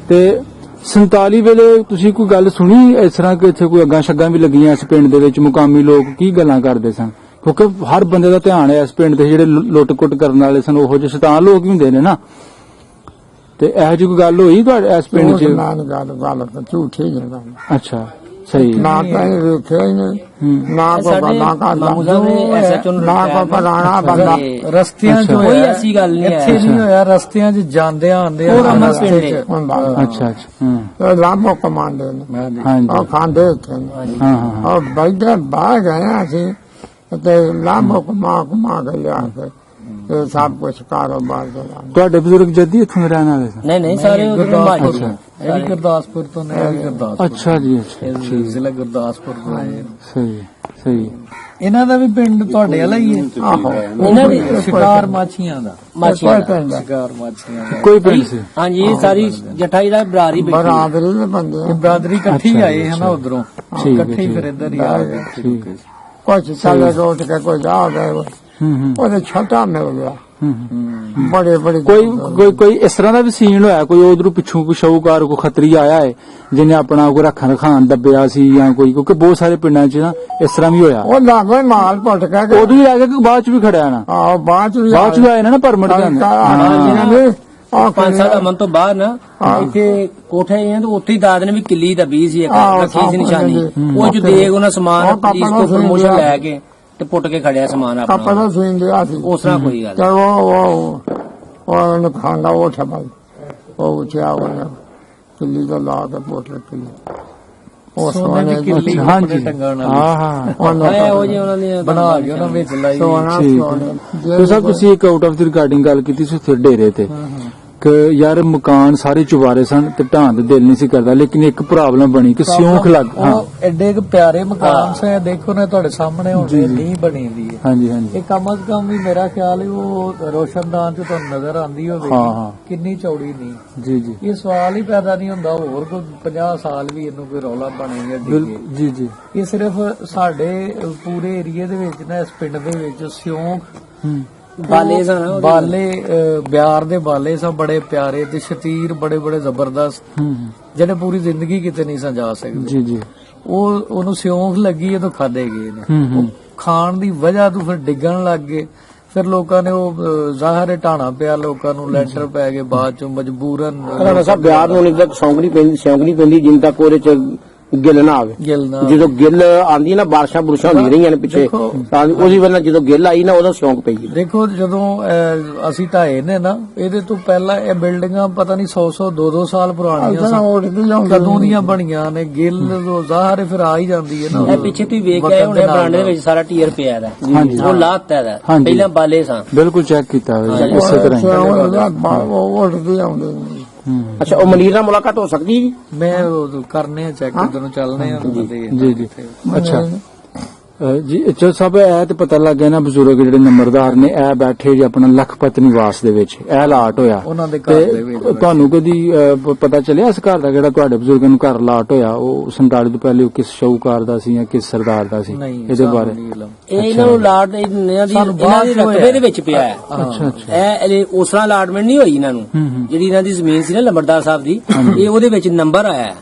ਤੇ 47 ਵੇਲੇ ਤੁਸੀਂ ਕੋਈ ਗੱਲ ਸੁਣੀ ਇਸ ਤਰ੍ਹਾਂ ਕਿ ਇੱਥੇ ਕੋਈ ਅੱਗਾਂ ਛੱਗਾਂ ਵੀ ਲੱਗੀਆਂ ਇਸ ਪਿੰਡ ਦੇ ਵਿੱਚ? ਮੁਕਾਮੀ ਲੋਕ ਕੀ ਗੱਲਾਂ ਕਰਦੇ ਸਨ? ਕਿਉਂਕਿ ਹਰ ਬੰਦੇ ਦਾ ਧਿਆਨ ਹੈ ਇਸ ਪਿੰਡ ਦੇ ਜਿਹੜੇ ਲੁੱਟ-ਕੁੱਟ ਕਰਨ ਵਾਲੇ ਸਨ ਉਹੋ ਜਿਹੇ ਸ਼ੈਤਾਨ ਲੋਕ ਹੀ ਹੁੰਦੇ ਨੇ ਨਾ। ਤੇ ਇਹੋ ਜਿਹੀ ਕੋਈ ਗੱਲ ਹੋਈ ਤੁਹਾਡੇ ਇਸ ਪਿੰਡ 'ਚ? झूठी ਅੱਛਾ ਸਹੀ ना कहीं देखे ही नहीं ना को बना का ਮਾਮੂ ਸਾਹਿਬ ਨੇ ਐਸਐਚਓ ਨੂੰ ना को पुराना बंदा ਰਸਤਿਆਂ 'ਚ ਅੱਛਾ। ਕੋਈ ਹੋਇਆ, ਐਸੀ ਗੱਲ ਨਹੀਂ ਇੱਥੇ ਹੈ। ਨਹੀਂ ਹੋਇਆ। ਰਸਤਿਆਂ 'ਚ ਜਾਂਦਿਆਂ ਆਂਦਿਆਂ ਹੋਰ ਅਮਰ ਰਸਤੇ ਪਿੰਡ 'ਚ ਦੇ। ਹੁੰਦਾ ਅੱਛਾ ਅੱਛਾ ਹਾਂ लाभों कमांडे ने ਹਾਂਜੀ और खांदे थे ਹਾਂ ਹਾਂ और बैठे बाहर गए थे तो लाभों कमा के लिया के ये सब कुछ कारोबार चला। ਤੁਹਾਡੇ ਬਜ਼ੁਰਗ ਜੱਦੀ ਇੱਥੋਂ ਦੇ ਰਹਿਣ ਵਾਲੇ ਸਨ? ਨਹੀਂ ਨਹੀਂ ਸਾਰੇ ਗੁਰਦਾਸਪੁਰ ਅੱਛਾ। ਇਹ ਵੀ ਗੁਰਦਾਸਪੁਰ ਤੋਂ ਨੇ, ਇਹ ਵੀ ਗੁਰਦਾਸਪੁਰ ਅੱਛਾ ਜੀ ਅੱਛਾ ਇਹ ਜ਼ਿਲ੍ਹਾ ਗੁਰਦਾਸਪੁਰ ਤੋਂ ਆਏ। ਸਹੀ ਸਹੀ ਇਹਨਾਂ ਦਾ ਵੀ ਪਿੰਡ ਤੁਹਾਡੇ ਵਾਲਾ ਹੀ ਹੈ। आहो ਇਹਨਾਂ ਦੀ ਸ਼ਿਕਾਰ ਮਾਛੀਆਂ ਦਾ ਮਾਛੀਆਂ ਦਾ। ਸ਼ਿਕਾਰ ਮਾਛੀਆਂ ਦਾ ਕੋਈ ਪਿੰਡ ਸੀ? ਹਾਂਜੀ ਇਹ ਸਾਰੀ ਜਠਾਈ ਦਾ ਬਰਾਰੀ ਬੈਠੀ बरादरी के बंदे ਇਹ ਬਰਾਦਰੀ ਇਕੱਠੀ ਅੱਛਾ, ਆਏ ਹਨ ਉਧਰੋਂ, ਠੀਕ ਹੈ, ਇਕੱਠੇ ਹੀ ਫਿਰ ਇੱਧਰ ਹੀ ਆ ਗਏ। ਠੀਕ ਹੈ कुछ चले उठ के कोई जा गए ਹੂੰ ਹੂੰ वो छठा मिल गया बड़े बड़े ਕੋਈ ਇਸ ਤਰ੍ਹਾਂ ਦਾ ਵੀ ਸੀਨ ਹੋਇਆ, ਕੋਈ ਉਧਰੋਂ ਪਿੱਛੋਂ ਕੋਈ ਸ਼ਾਹੂਕਾਰ ਕੋਈ ਖੱਤਰੀ ਆਇਆ ਹੈ ਜਿਹਨੇ ਆਪਣਾ ਕੋਈ ਰੱਖਣ ਰਖਾਨ ਦੱਬਿਆ ਸੀ ਜਾਂ ਕੋਈ, ਕਿਉਂਕਿ ਬਹੁਤ ਸਾਰੇ ਪਿੰਡਾਂ 'ਚ ਨਾ ਇਸ ਤਰ੍ਹਾਂ ਵੀ ਹੋਇਆ। ਉਹ ਲਾਗੇ ਮਾਲ ਪਟ ਕੇ ਉਦੋਂ ਹੀ ਆ ਗਿਆ ਕਿ ਬਾਅਦ 'ਚ ਵੀ ਖੜਿਆ ਨਾ, ਆਹ ਬਾਅਦ ਚ ਬਾਅਦ 'ਚ ਵੀ ਆਏ ਨਾ ਪਰਮਿਟ ਦੇ ਅੰਦਰ। 5 ਸਾਲ ਅਮਨ ਤੋਂ ਬਾਅਦ ਨਾ ਇੱਥੇ ਕੋਠੇ ਆਏ ਤੇ ਉੱਥੇ ਹੀ ਦਾਦ ਨੇ ਵੀ ਕਿੱਲੀ ਦਾ ਬੀਜ ਸੀ ਇੱਕ ਰੱਖੀ ਸੀ ਨਿਸ਼ਾਨੀ, ਉਹ ਜੋ ਦੇਗ ਉਹਨਾਂ ਸਮਾਨ ਪੁਲਿਸ ਤੋਂ ਪ੍ਰਮੋਸ਼ਨ ਲੈ ਕੇ ਤੇ ਪੁੱਟ ਕੇ ਖੜਿਆ ਸਮਾਨ ਆਪਣਾ, ਪਤਾ ਸੀਨ ਦਿਆ ਸੀ ਉਸ ਤਰ੍ਹਾਂ ਕੋਈ ਗੱਲ ਤੇ ਉਹ ਖਾਂਦਾ ਉਹ ਛਪਾਈ ਉਹ ਉੱਚਿਆ ਉਹਨੇ ਕਿੱਲੀ ਦਾ ਲਾ ਕੇ ਪੁੱਟ ਕਿੱਲੀ ਉਹ ਸੋਨੇ ਦੀ ਕਿੱਲੀ ਹਾਂਜੀ। ਟੰਗਣ ਵਾਲੀ ਹਾਂ ਉਹ ਜੀ ਉਹਨਾਂ ਨੇ ਬਣਾ ਕੇ ਉਹਨਾਂ ਵਿੱਚ ਲਾਈ। ਸੋਨਾ ਤੇ ਸਰ ਤੁਸੀਂ ਇੱਕ ਆਊਟ ਆਫ ਦੀ ਰਿਕਾਰਡਿੰਗ ਗੱਲ ਕੀਤੀ ਸੀ ਉੱਥੇ ਡੇਰੇ ਤੇ ਕਿ ਯਾਰ ਮਕਾਨ ਸਾਰੇ ਚੁਬਾਰੇ ਸਨ ਤੇ ਢਾਣ ਦਾ ਦਿਲ ਨਹੀਂ ਸੀ ਕਰਦਾ, ਲੇਕਿਨ ਇੱਕ ਪ੍ਰੋਬਲਮ ਬਣੀ ਕਿ ਸਿਉਂਖ ਲੱਗ। ਹਾਂ ਉਹ ਐਡੇ ਕੁ ਪਿਆਰੇ ਮਕਾਨ ਸੇ ਦੇਖੋ ਨਾ ਤੁਹਾਡੇ ਸਾਹਮਣੇ ਹੁਣ ਨਹੀਂ ਬਣੀ ਦੀ ਹੈ। ਹਾਂਜੀ ਹਾਂਜੀ ਇਹ ਕਮ ਅਜ਼ ਕਮ ਵੀ ਮੇਰਾ ਖਿਆਲ ਹੈ ਉਹ ਰੋਸ਼ਨਦਾਨ ਚ ਤੁਹਾਨੂੰ ਨਜ਼ਰ ਆਂਦੀ ਹਾਂ, ਹੋਵੇਗੀ ਹਾਂ। ਕਿੰਨੀ ਚੌੜੀ ਨਹੀਂ। ਜੀ ਜੀ ਇਹ ਸਵਾਲ ਹੀ ਪੈਦਾ ਨਹੀਂ ਹੁੰਦਾ ਹੋਰ ਕੋਈ 50 ਸਾਲ ਵੀ ਇਹਨੂੰ ਕੋਈ ਰੌਲਾ ਬਣੇਗਾ ਡਿੱਗੇ। ਜੀ ਜੀ ਇਹ ਸਿਰਫ ਸਾਡੇ ਪੂਰੇ ਏਰੀਏ ਦੇ ਵਿੱਚ ਨਾ ਇਸ ਪਿੰਡ ਦੇ ਵਿੱਚ ਸਿਉਂਖ ਬਾਲੇ ਸਨ, ਬਾਲੇ ਬਿਆਰ ਦੇ ਬਾਲੇ ਸਨ ਬੜੇ ਪਿਆਰੇ ਤੇ ਸ਼ਤੀਰ ਬੜੇ ਬੜੇ ਜ਼ਬਰਦਸਤ ਜਿਹੜੇ ਪੂਰੀ ਜ਼ਿੰਦਗੀ ਕਿਤੇ ਨਹੀਂ ਸੰਜਾ ਸਕਦੇ। ਜੀ ਜੀ ਉਹਨੂੰ ਸਿਉਂਖ ਲੱਗੀ ਇਹ ਤਾਂ ਖਾਦੇ ਗਏ ਨੇ, ਉਹ ਖਾਣ ਦੀ ਵਜ੍ਹਾ ਤੋਂ ਫਿਰ ਡਿੱਗਣ ਲੱਗ ਗਏ। ਫਿਰ ਲੋਕਾਂ ਨੇ ਉਹ ਜ਼ਾਹਰ ਢਾਣਾ ਪਿਆ, ਲੋਕਾਂ ਨੂੰ ਲੈਂਟਰ ਪੈ ਗਏ ਬਾਅਦ ਚੋਂ ਮਜਬੂਰਨ। ਰਾਣਾ ਸਾਹਿਬ ਬਿਆਰ ਨੂੰ ਨਹੀਂ ਤੱਕ ਸ਼ੌਂਕ ਨਹੀਂ ਪੈਂਦੀ ਜਿੰਨ ਤੱਕ ਉਹਦੇ ਚ ਗਿੱਲ ਨਾ ਆਵੇ। ਜਦੋਂ ਗਿੱਲ ਆਂਦੀ ਨਾ ਬਾਰਿਸ਼ਾਂ ਬੁਰਸ਼ਾਂ ਹੁੰਦੀ ਰਹੀਆਂ ਨੇ ਪਿੱਛੇ ਤਾਂ ਉਹਦੀ ਵਜ੍ਹਾ ਜਦੋਂ ਗਿੱਲ ਆਈ ਨਾ ਉਹਦਾ ਸ਼ੌਂਕ ਪਈ ਗਿਆ। ਦੇਖੋ ਜਦੋਂ ਅਸੀਂ ਢਾਏ ਨੇ ਨਾ ਇਹਦੇ ਤੋਂ ਪਹਿਲਾਂ ਇਹ ਬਿਲਡਿੰਗਾਂ ਪਤਾ ਨਹੀਂ 100 200 ਸਾਲ ਪੁਰਾਣੀਆਂ ਸਨ, ਕਦੋਂ ਦੀਆਂ ਬਣੀਆਂ ਨੇ। ਗਿੱਲ ਜ਼ਾਹਰ ਫਿਰ ਆ ਹੀ ਜਾਂਦੀ ਹੈ ਨਾ। ਇਹ ਪਿੱਛੇ ਤੁਸੀਂ ਵੇਖ ਕੇ ਆਏ ਹੁਣੇ ਬਰਾਂਡੇ ਦੇ ਵਿੱਚ ਸਾਰਾ ਟੀਅਰ ਪਿਆ ਦਾ, ਉਹ ਲਾਤਾ ਹੈ ਪਹਿਲਾਂ ਬਾਲੇ ਸਾਂ ਬਿਲਕੁਲ ਚੈੱਕ ਕੀਤਾ ਹੋਇਆ ਇਸੇ ਤਰ੍ਹਾਂ ਉਹ ਉੱਠਦੀ ਆਉਂਦੇ ਅੱਛਾ ਉਹ ਮਨੀਰ ਨਾਲ ਮੁਲਾਕਾਤ ਹੋ ਸਕਦੀ ਜੀ? ਮੈਂ ਉਹ ਕਰਨੇ ਆ ਚੈੱਕ ਉਧਰ ਨੂੰ ਚੱਲਨੇ ਆ। ਜੀ ਜੀ ਅੱਛਾ ਜੀ ਚਲ ਸਭ ਇਹ ਤੇ ਪਤਾ ਲੱਗ ਗਿਆ ਨਾ ਬਜ਼ੁਰਗ ਜਿਹੜੇ ਨੰਬਰਦਾਰ ਨੇ ਇਹ ਬੈਠੇ ਜੀ ਆਪਣਾ ਲਖਪਤ ਨਿਵਾਸ ਦੇ ਵਿੱਚ ਇਹ ਲਾਟ ਹੋਇਆ ਉਹਨਾਂ ਦੇ ਘਰ ਦੇ ਵਿੱਚ। ਤੁਹਾਨੂੰ ਕਦੀ ਪਤਾ ਚੱਲਿਆ ਇਸ ਘਰ ਦਾ ਜਿਹੜਾ ਤੁਹਾਡੇ ਬਜ਼ੁਰਗਾਂ ਨੂੰ ਘਰ ਲਾਟ ਹੋਇਆ ਉਹ 47 ਤੋਂ ਪਹਿਲੇ ਉਹ ਕਿਸ ਸ਼ਾਹੂਕਾਰ ਦਾ ਸੀ ਜਾਂ ਕਿਸ ਸਰਦਾਰ ਦਾ ਸੀ? ਇਹਦੇ ਬਾਰੇ ਇਹ ਇਹਨਾਂ ਨੂੰ ਲਾਟ ਇਹਨਾਂ ਦੀ ਰਕਬੇ ਦੇ ਵਿੱਚ ਪਿਆ ਹੈ। ਅੱਛਾ ਅੱਛਾ ਇਹ ਉਸ ਤਰ੍ਹਾਂ ਅਲਾਟਮੈਂਟ ਨਹੀਂ ਹੋਈ ਇਹਨਾਂ ਨੂੰ, ਜਿਹੜੀ ਇਹਨਾਂ ਦੀ ਜ਼ਮੀਨ ਸੀ ਨਾ ਲੰਬੜਦਾਰ ਸਾਹਿਬ ਦੀ, ਇਹ ਉਹਦੇ ਵਿੱਚ ਨੰਬਰ ਆਇਆ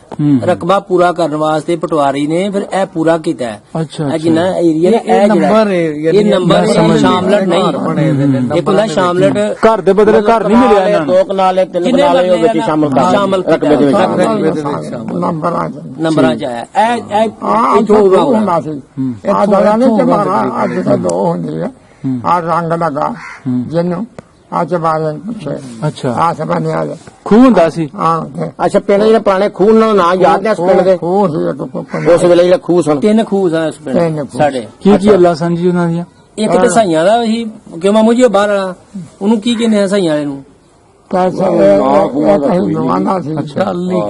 ਰਕਬਾ ਪੂਰਾ ਕਰਨ ਵਾਸਤੇ ਪਟਵਾਰੀ ਨੇ ਫਿਰ ਇਹ ਪੂਰਾ ਕੀਤਾ। ਅੱਛਾ ਜਿੰਨਾ ਏਰੀਆ ਇਹ ਨੰਬਰ ਇਹ ਨੰਬਰ ਸ਼ਾਮਲਟ ਨਹੀਂ, ਇੱਕ ਹੁੰਦਾ ਸ਼ਾਮਲਟ ਘਰ ਦੇ ਬਦਲੇ ਘਰ ਨਹੀਂ ਮਿਲਿਆ ਇਹਨਾਂ ਨੂੰ। 2 ਕਨਾਲੇ 3 ਕਨਾਲੇ ਉਹ ਵਿੱਚ ਸ਼ਾਮਲ ਰਕਬੇ ਦੇ ਵਿੱਚ ਨੰਬਰਾਂ ਚ ਆਇਆ। ਇਹ ਜੋ ਹੁੰਦਾ ਸੀ ਆ ਦਰਾਂ ਨੇ ਚਮਾਰਾ ਅੱਜ ਤਾਂ ਦੋ ਹੁੰਦੇ ਆ ਰੰਗ ਲਗਾ ਜਿਹਨੂੰ ਆ ਚਮਾਰੇ ਪੁੱਛੇ। ਅੱਛਾ ਆ ਸਮਝਿਆ ਆ ਖੂਹ ਹੁੰਦਾ ਸੀ। ਹਾਂ ਅੱਛਾ ਪਿੰਡ ਜਿਹੜੇ ਪੁਰਾਣੇ ਖੂਹ ਨਾਲ ਨਾਂ ਯਾਦ ਨੇ ਇਸ ਪਿੰਡ ਦੇ? ਉਹ ਸੀ ਉਸ ਵੇਲੇ ਜਿਹੜੇ ਖੂਹ ਸਨ 3 ਖੂਹ ਸਨ ਇਸ ਪਿੰਡ ਸਾਡੇ। ਕੀ ਅੱਲਾ ਸਨ ਜੀ ਉਹਨਾਂ ਦੀਆਂ? ਇੱਕ ਤਾਂ ਸਾਈਆਂ ਦਾ ਸੀ ਕਿ ਮਾਮੂ ਜੀ ਬਾਹਰ ਵਾਲਾ ਉਹਨੂੰ ਕੀ ਕਹਿੰਦੇ ਆ ਸਾਈਆਂ ਵਾਲੇ ਨੂੰ? कैसे कहीं जमाना थी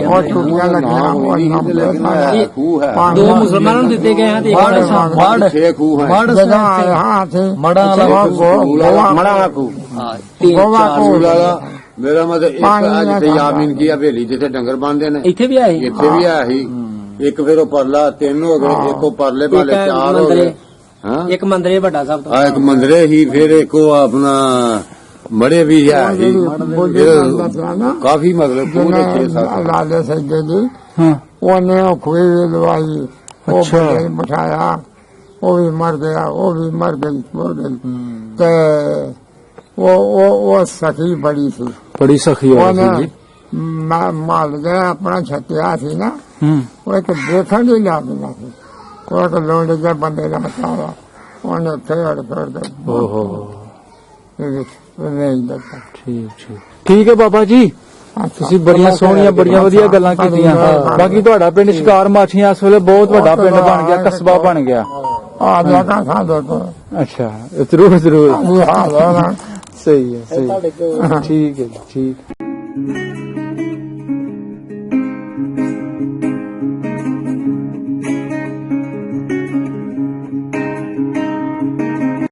और टूटियां लगियां दो मुसलमानों ने देते गए हैं तो मेरा मतलब जिथे यामीन की हवेली जिथे डंगर बांधे ने इत्थे भी आए ही एक फिर परला 3 हो गए, एक परले वाले 4 हो गए, एक मंदिर बड़ा साहब एक मंदिर ही, फिर एक अपना मड़े भी है काफी मतलब पूरे 6-7 लाले सज्जे जी उन्हें खुई दवाई बिठाया वो भी मर गया, वो भी मर गई तो वो सखी बड़ी थी, बड़ी सखी माल गया अपना छतिया थी ना वो एक देखन ही ला देना थी वो एक लोड के बंदे रहता हुआ उन्हें फेड़ कर दे। ਠੀਕ ਹੈ ਬਾਬਾ ਜੀ, ਤੁਸੀਂ ਬੜੀਆਂ ਸੋਹਣੀਆਂ ਬੜੀਆਂ ਵਧੀਆ ਗੱਲਾਂ ਕੀਤੀਆਂ। ਬਾਕੀ ਤੁਹਾਡਾ ਪਿੰਡ ਸ਼ਿਕਾਰ ਮਾਛੀਆਂ ਇਸ ਵੇਲੇ ਬਹੁਤ ਵੱਡਾ ਪਿੰਡ ਬਣ ਗਿਆ, ਕਸਬਾ ਬਣ ਗਿਆ। ਅੱਛਾ ਜ਼ਰੂਰ ਜ਼ਰੂਰ ਸਹੀ ਹੈ ਸਹੀ ਠੀਕ ਹੈ ਜੀ ਠੀਕ।